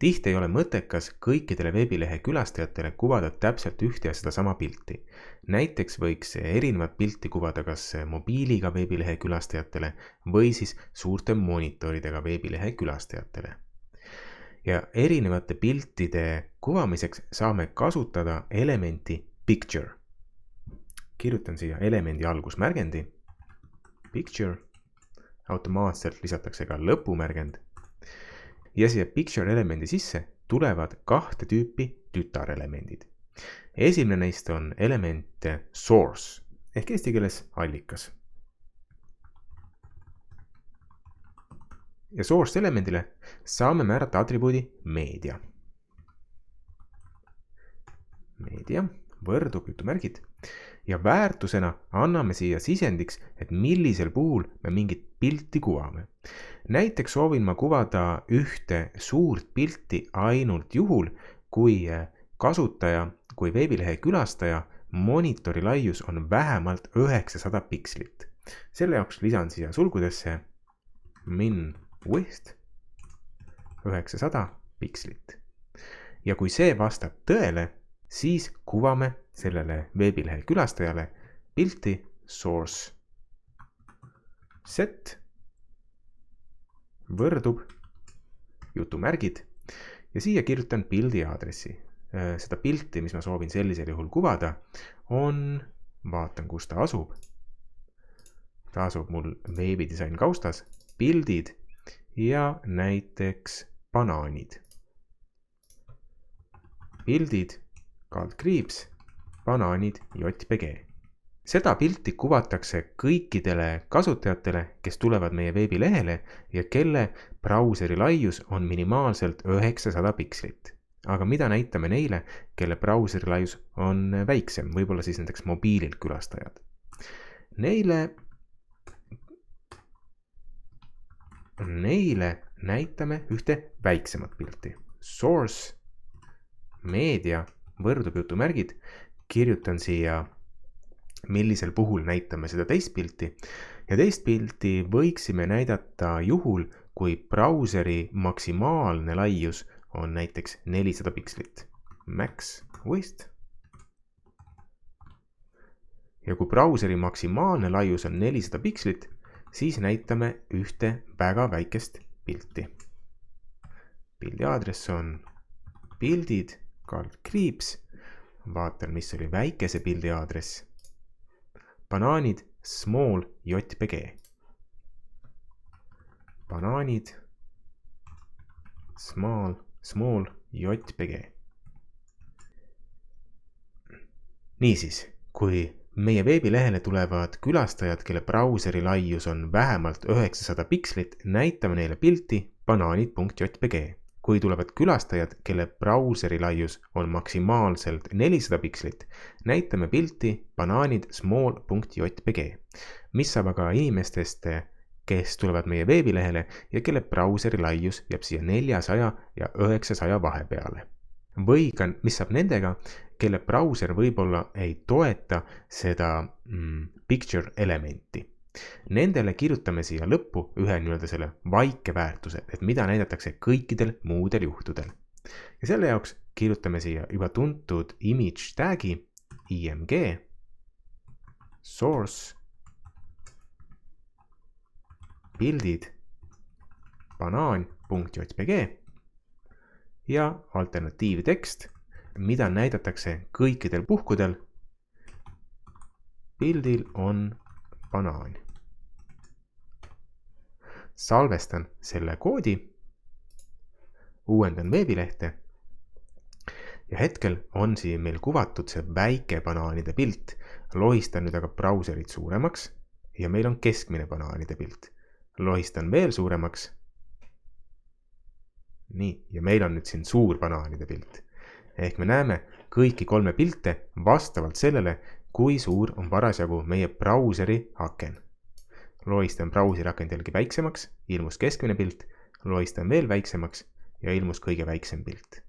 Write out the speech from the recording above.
Tihti ei ole mõttekas kõikidele veebilehe külastajatele kuvada täpselt ühte ja sedasama pilti. Näiteks võiks erinevat pilti kuvada kas mobiiliga veebilehe külastajatele või siis suurte monitoridega veebilehe külastajatele. Ja erinevate piltide kuvamiseks saame kasutada elementi picture. Kirjutan siia elemendi algusmärgendi, picture, automaatselt lisatakse ka lõpumärgend. Ja siia picture elemendi sisse tulevad kahte tüüpi tütarelemendid. Esimene neist on element source ehk eesti keeles allikas. Ja source elemendile saame määrata atribuudi meedia. Meedia võrdub jutumärgid ja väärtusena anname siia sisendiks, et millisel puhul me mingit pilti kuvame. Näiteks soovin ma kuvada ühte suurt pilti ainult juhul, kui kasutaja, kui veebilehe külastaja monitori laius on vähemalt 900 pikslit. Selle jaoks lisan siia sulgudesse min width 900 pikslit. Ja kui see vastab tõele, siis kuvame sellele veebilehe külastajale pilti source set võrdub jutumärgid ja siia kirjutan pildi aadressi. Seda pilti, mis ma soovin sellisel juhul kuvada, vaatan, kus ta asub. Ta asub mul veebidisain kaustas, pildid ja näiteks banaanid. Pildid, kaldkriips, banaanid, JPG. Seda pilti kuvatakse kõikidele kasutajatele, kes tulevad meie veebilehele ja kelle brauseri laius on minimaalselt 900 pikslit. Aga mida näitame neile, kelle brauseri laius on väiksem, võib-olla siis näiteks mobiililt külastajad. Neile näitame ühte väiksemat pilti. Source, meedia, võrdub jutumärgid, kirjutan siia, millisel puhul näitame seda teist pilti. Ja teist pilti võiksime näidata juhul, kui brauseri maksimaalne laius on näiteks 400 pikslit. Max width. Ja kui brauseri maksimaalne laius on 400 pikslit, siis näitame ühte väga väikest pilti. Pildi aadress on pildid, kaldkriips, vaatan, mis oli väikese pildi aadress. Banaanid, small, JPG. Banaanid, small, JPG. Niisiis, kui meie veebilehele tulevad külastajad, kelle brauseri laius on vähemalt 900 pikslit, näitame neile pilti banaanid.jpg. Kui tulevad külastajad, kelle brauseri laius on maksimaalselt 400 pikslit, näitame pilti banaanid small.jpg, mis saab aga inimestest, kes tulevad meie veebilehele ja kelle brauseri laius jääb siia 400 ja 900 vahepeale. Või ka, mis saab nendega, kelle brauser võib-olla ei toeta seda picture elementi. Nendele kirjutame siia lõppu ühe selle vaike väärtuse, et mida näidatakse kõikidel muudel juhtudel. Ja selle jaoks kirjutame siia juba tuntud image tagi img source pildid banaan.jpg ja alternatiivtekst, mida näidatakse kõikidel puhkudel. Pildil on banaan. Salvestan selle koodi, uuendan veebilehte ja hetkel on siin meil kuvatud see väike banaanide pilt. Lohistan nüüd aga brauserit suuremaks ja meil on keskmine banaanide pilt. Lohistan veel suuremaks. Nii, ja meil on nüüd siin suur banaanide pilt. Ehk me näeme kõiki kolme pilte vastavalt sellele, kui suur on parasjagu meie brauseri aken. Lohistan brauseri akent jällegi väiksemaks, ilmus keskmine pilt, lohistan veel väiksemaks ja ilmus kõige väiksem pilt.